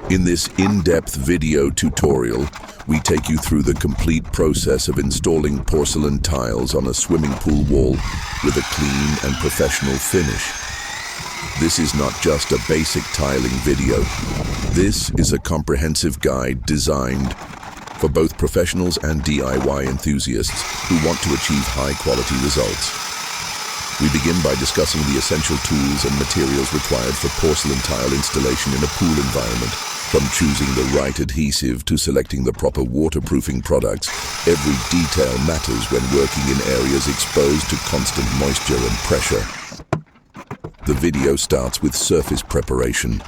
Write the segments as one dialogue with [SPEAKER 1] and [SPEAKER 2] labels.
[SPEAKER 1] In this in-depth video tutorial, we take you through the complete process of installing porcelain tiles on a swimming pool wall with a clean and professional finish. This is not just a basic tiling video. This is a comprehensive guide designed for both professionals and DIY enthusiasts who want to achieve high-quality results. We begin by discussing the essential tools and materials required for porcelain tile installation in a pool environment. From choosing the right adhesive to selecting the proper waterproofing products, every detail matters when working in areas exposed to constant moisture and pressure. The video starts with surface preparation,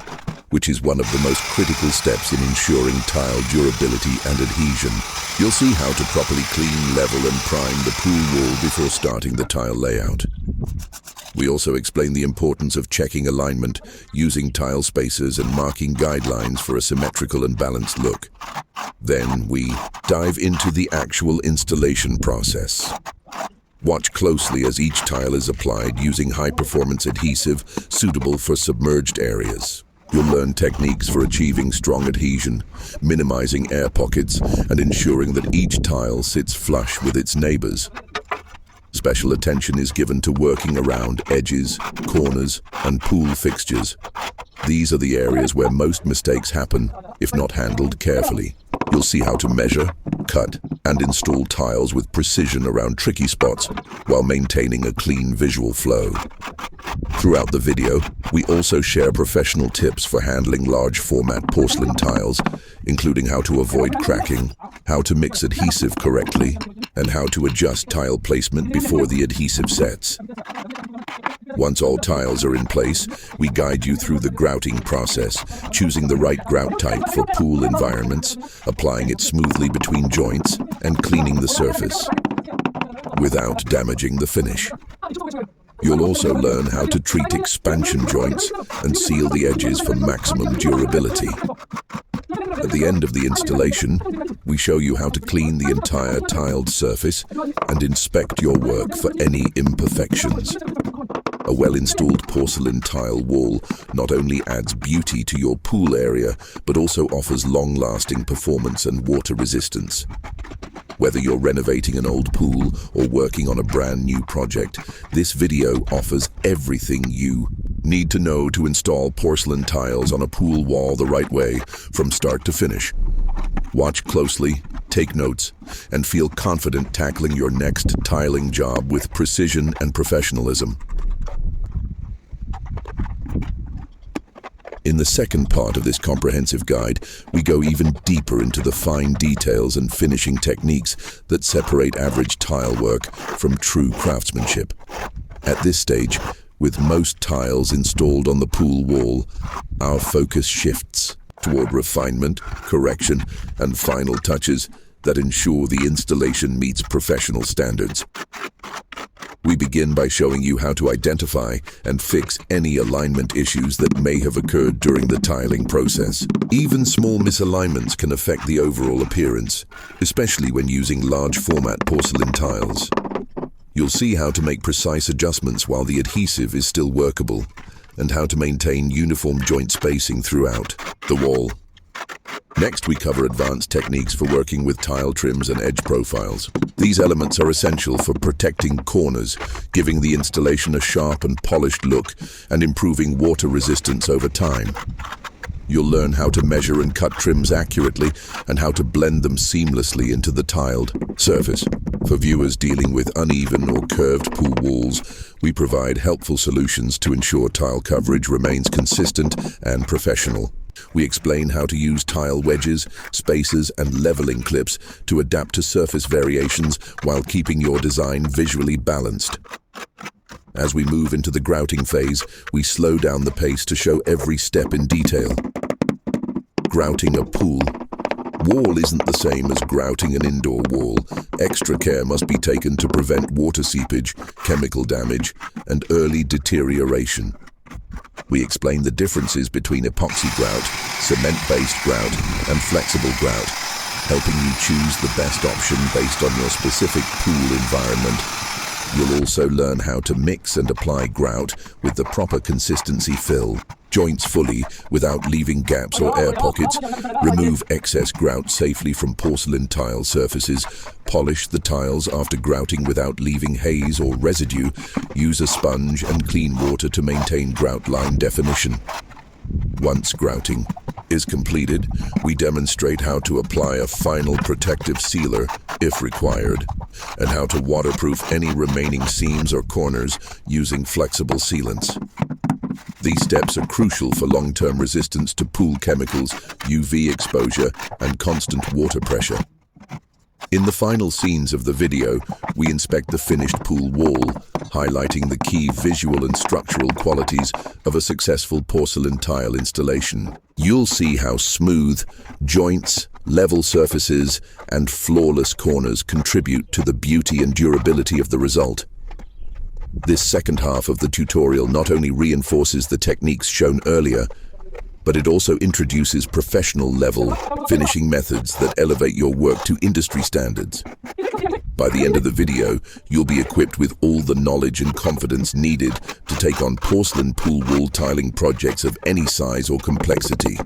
[SPEAKER 1] which is one of the most critical steps in ensuring tile durability and adhesion. You'll see how to properly clean, level and prime the pool wall before starting the tile layout. We also explain the importance of checking alignment, using tile spacers and marking guidelines for a symmetrical and balanced look. Then we dive into the actual installation process. Watch closely as each tile is applied using high-performance adhesive suitable for submerged areas. You'll learn techniques for achieving strong adhesion, minimizing air pockets, and ensuring that each tile sits flush with its neighbors. Special attention is given to working around edges, corners, and pool fixtures. These are the areas where most mistakes happen if not handled carefully. You'll see how to measure, cut, and install tiles with precision around tricky spots while maintaining a clean visual flow. Throughout the video, we also share professional tips for handling large format porcelain tiles, including how to avoid cracking, how to mix adhesive correctly, and how to adjust tile placement before the adhesive sets. Once all tiles are in place, we guide you through the grouting process, choosing the right grout type for pool environments, applying it smoothly between joints, and cleaning the surface without damaging the finish. You'll also learn how to treat expansion joints and seal the edges for maximum durability. At the end of the installation, we show you how to clean the entire tiled surface and inspect your work for any imperfections. A well-installed porcelain tile wall not only adds beauty to your pool area, but also offers long-lasting performance and water resistance. Whether you're renovating an old pool or working on a brand new project, this video offers everything you need to know to install porcelain tiles on a pool wall the right way, from start to finish. Watch closely, take notes, and feel confident tackling your next tiling job with precision and professionalism. In the second part of this comprehensive guide, we go even deeper into the fine details and finishing techniques that separate average tile work from true craftsmanship. At this stage, with most tiles installed on the pool wall, our focus shifts toward refinement, correction, and final touches that ensure the installation meets professional standards. We begin by showing you how to identify and fix any alignment issues that may have occurred during the tiling process. Even small misalignments can affect the overall appearance, especially when using large format porcelain tiles. You'll see how to make precise adjustments while the adhesive is still workable, and how to maintain uniform joint spacing throughout the wall. Next, we cover advanced techniques for working with tile trims and edge profiles. These elements are essential for protecting corners, giving the installation a sharp and polished look, and improving water resistance over time. You'll learn how to measure and cut trims accurately, and how to blend them seamlessly into the tiled surface. For viewers dealing with uneven or curved pool walls, we provide helpful solutions to ensure tile coverage remains consistent and professional. We explain how to use tile wedges, spacers, and leveling clips to adapt to surface variations while keeping your design visually balanced. As we move into the grouting phase, we slow down the pace to show every step in detail. Grouting a pool wall isn't the same as grouting an indoor wall. Extra care must be taken to prevent water seepage, chemical damage, and early deterioration. We explain the differences between epoxy grout, cement-based grout, and flexible grout, helping you choose the best option based on your specific pool environment. You'll also learn how to mix and apply grout with the proper consistency fill, joints fully without leaving gaps or air pockets, remove excess grout safely from porcelain tile surfaces, polish the tiles after grouting without leaving haze or residue, use a sponge and clean water to maintain grout line definition. Once grouting is completed, we demonstrate how to apply a final protective sealer, if required, and how to waterproof any remaining seams or corners using flexible sealants. These steps are crucial for long-term resistance to pool chemicals, UV exposure, and constant water pressure. In the final scenes of the video, we inspect the finished pool wall, highlighting the key visual and structural qualities of a successful porcelain tile installation. You'll see how smooth joints, level surfaces, and flawless corners contribute to the beauty and durability of the result. This second half of the tutorial not only reinforces the techniques shown earlier, but it also introduces professional-level finishing methods that elevate your work to industry standards. By the end of the video, you'll be equipped with all the knowledge and confidence needed to take on porcelain pool wall tiling projects of any size or complexity.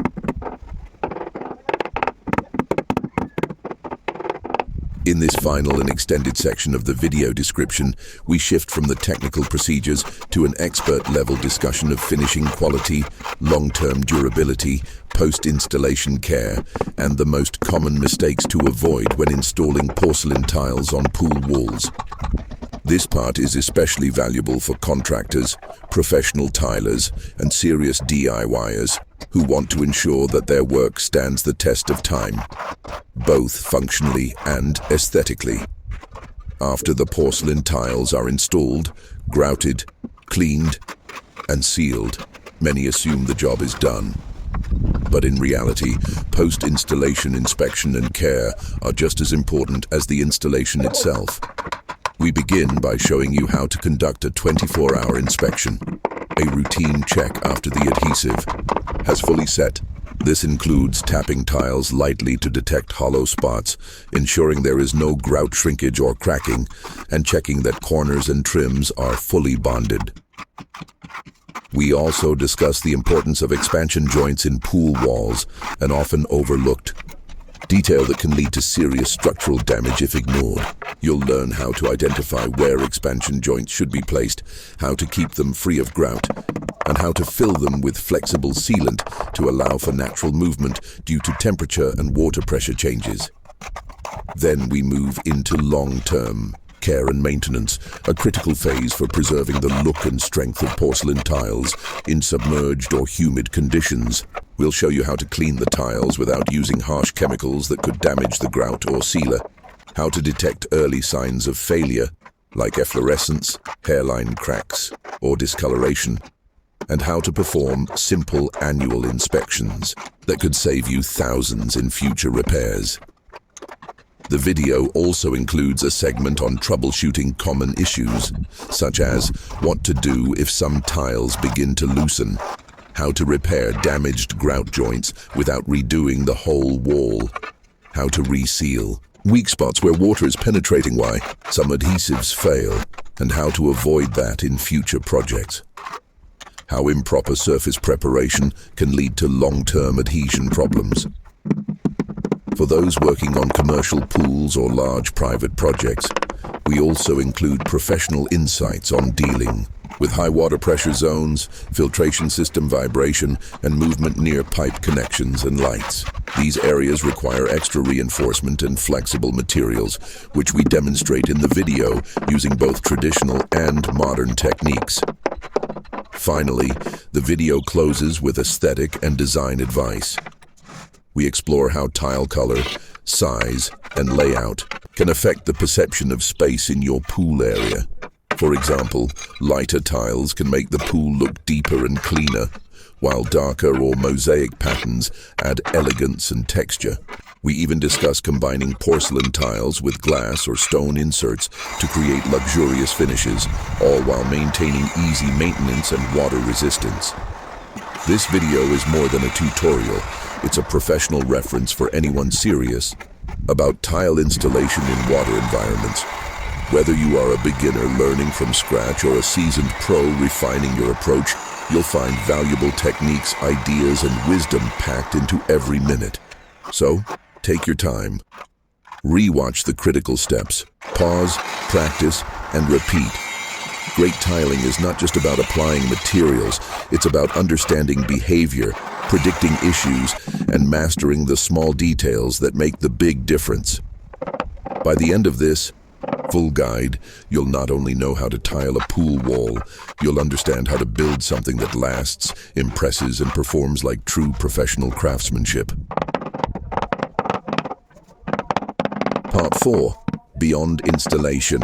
[SPEAKER 1] In this final and extended section of the video description, we shift from the technical procedures to an expert-level discussion of finishing quality, long-term durability, post-installation care, and the most common mistakes to avoid when installing porcelain tiles on pool walls. This part is especially valuable for contractors, professional tilers, and serious DIYers who want to ensure that their work stands the test of time, both functionally and aesthetically. After the porcelain tiles are installed, grouted, cleaned, and sealed, many assume the job is done. But in reality, post-installation inspection and care are just as important as the installation itself. We begin by showing you how to conduct a 24-hour inspection. A routine check after the adhesive has fully set. This includes tapping tiles lightly to detect hollow spots, ensuring there is no grout shrinkage or cracking, and checking that corners and trims are fully bonded. We also discuss the importance of expansion joints in pool walls, an often overlooked detail that can lead to serious structural damage if ignored. You'll learn how to identify where expansion joints should be placed, how to keep them free of grout, and how to fill them with flexible sealant to allow for natural movement due to temperature and water pressure changes. Then we move into long-term care and maintenance, a critical phase for preserving the look and strength of porcelain tiles in submerged or humid conditions. We'll show you how to clean the tiles without using harsh chemicals that could damage the grout or sealer, how to detect early signs of failure, like efflorescence, hairline cracks, or discoloration, and how to perform simple annual inspections that could save you thousands in future repairs. The video also includes a segment on troubleshooting common issues, such as what to do if some tiles begin to loosen, how to repair damaged grout joints without redoing the whole wall, how to reseal weak spots where water is penetrating, why some adhesives fail, and how to avoid that in future projects. How improper surface preparation can lead to long-term adhesion problems. For those working on commercial pools or large private projects, we also include professional insights on dealing with high water pressure zones, filtration system vibration, and movement near pipe connections and lights. These areas require extra reinforcement and flexible materials, which we demonstrate in the video using both traditional and modern techniques. Finally, the video closes with aesthetic and design advice. We explore how tile color, size, and layout can affect the perception of space in your pool area. For example, lighter tiles can make the pool look deeper and cleaner, while darker or mosaic patterns add elegance and texture. We even discuss combining porcelain tiles with glass or stone inserts to create luxurious finishes, all while maintaining easy maintenance and water resistance. This video is more than a tutorial. It's a professional reference for anyone serious about tile installation in water environments. Whether you are a beginner learning from scratch or a seasoned pro refining your approach, You'll find valuable techniques, ideas, and wisdom packed into every minute. So, take your time. Re-watch the critical steps. Pause, practice, and repeat. Great tiling is not just about applying materials, it's about understanding behavior, predicting issues, and mastering the small details that make the big difference. By the end of this full guide, you'll not only know how to tile a pool wall, you'll understand how to build something that lasts, impresses, and performs like true professional craftsmanship. Part 4. Beyond installation.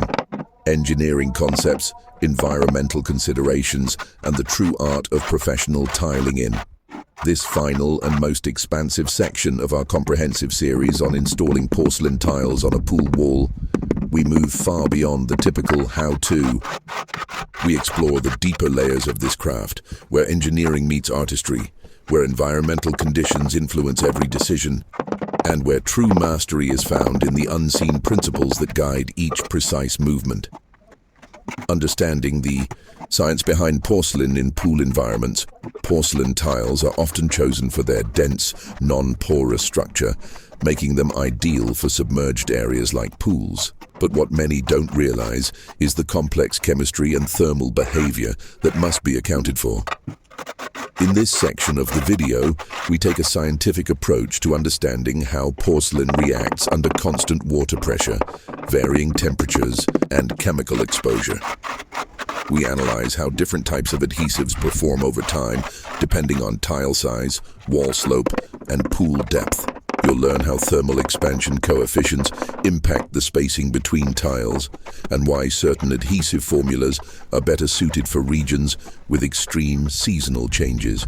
[SPEAKER 1] Engineering concepts, environmental considerations, and the true art of professional tiling in. This final and most expansive section of our comprehensive series on installing porcelain tiles on a pool wall, we move far beyond the typical how-to. We explore the deeper layers of this craft, where engineering meets artistry, where environmental conditions influence every decision, and where true mastery is found in the unseen principles that guide each precise movement. Understanding the science behind porcelain in pool environments, porcelain tiles are often chosen for their dense, non-porous structure, making them ideal for submerged areas like pools. But what many don't realize is the complex chemistry and thermal behavior that must be accounted for. In this section of the video, we take a scientific approach to understanding how porcelain reacts under constant water pressure, varying temperatures, and chemical exposure. We analyze how different types of adhesives perform over time, depending on tile size, wall slope, and pool depth. You'll learn how thermal expansion coefficients impact the spacing between tiles, and why certain adhesive formulas are better suited for regions with extreme seasonal changes.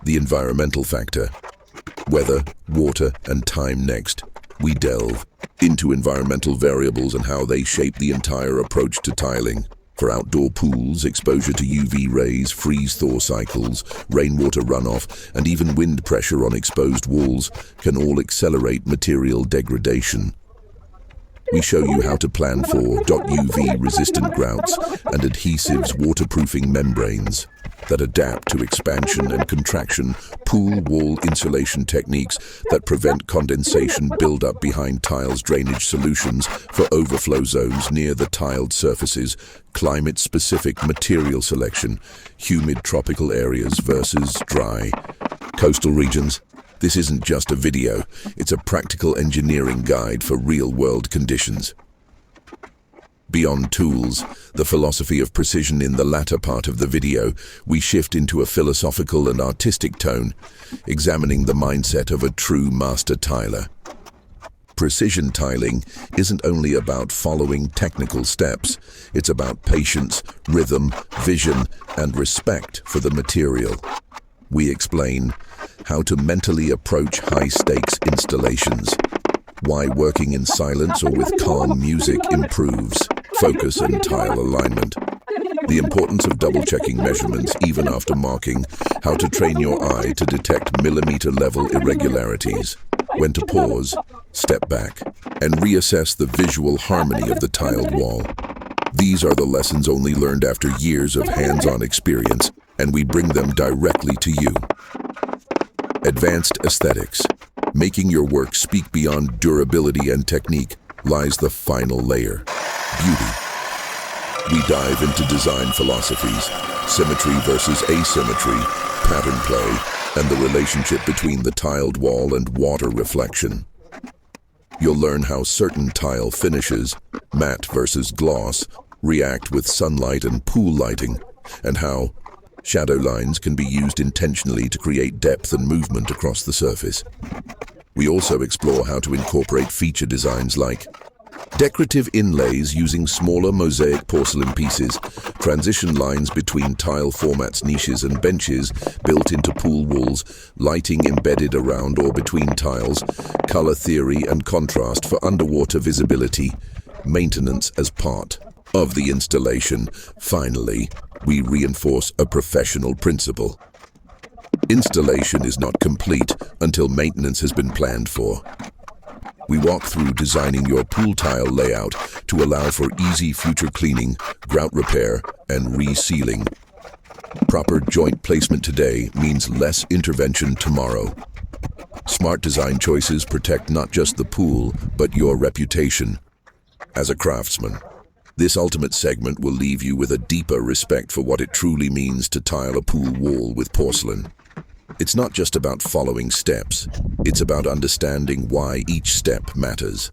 [SPEAKER 1] The environmental factor. Weather, water, and time next. We delve into environmental variables and how they shape the entire approach to tiling. For outdoor pools, exposure to UV rays, freeze-thaw cycles, rainwater runoff, and even wind pressure on exposed walls can all accelerate material degradation. We show you how to plan for UV-resistant grouts and adhesives waterproofing membranes that adapt to expansion and contraction, pool wall insulation techniques that prevent condensation buildup behind tiles, drainage solutions for overflow zones near the tiled surfaces, climate-specific material selection, humid tropical areas versus dry coastal regions. This isn't just a video, it's a practical engineering guide for real-world conditions. Beyond tools, the philosophy of precision in the latter part of the video, we shift into a philosophical and artistic tone, examining the mindset of a true master tiler. Precision tiling isn't only about following technical steps, it's about patience, rhythm, vision, and respect for the material. We explain how to mentally approach high-stakes installations, why working in silence or with calm music improves focus and tile alignment, the importance of double-checking measurements even after marking, how to train your eye to detect millimeter-level irregularities, when to pause, step back, and reassess the visual harmony of the tiled wall. These are the lessons only learned after years of hands-on experience, and we bring them directly to you. Advanced aesthetics. Making your work speak beyond durability and technique lies the final layer, beauty. We dive into design philosophies, symmetry versus asymmetry, pattern play, and the relationship between the tiled wall and water reflection. You'll learn how certain tile finishes, matte versus gloss, react with sunlight and pool lighting, and how shadow lines can be used intentionally to create depth and movement across the surface. We also explore how to incorporate feature designs like decorative inlays using smaller mosaic porcelain pieces, transition lines between tile formats, niches and benches built into pool walls, lighting embedded around or between tiles, color theory and contrast for underwater visibility, maintenance as part of the installation. Finally, we reinforce a professional principle. Installation is not complete until maintenance has been planned for. We walk through designing your pool tile layout to allow for easy future cleaning, grout repair, and resealing. Proper joint placement today means less intervention tomorrow. Smart design choices protect not just the pool, but your reputation as a craftsman. This ultimate segment will leave you with a deeper respect for what it truly means to tile a pool wall with porcelain. It's not just about following steps, it's about understanding why each step matters.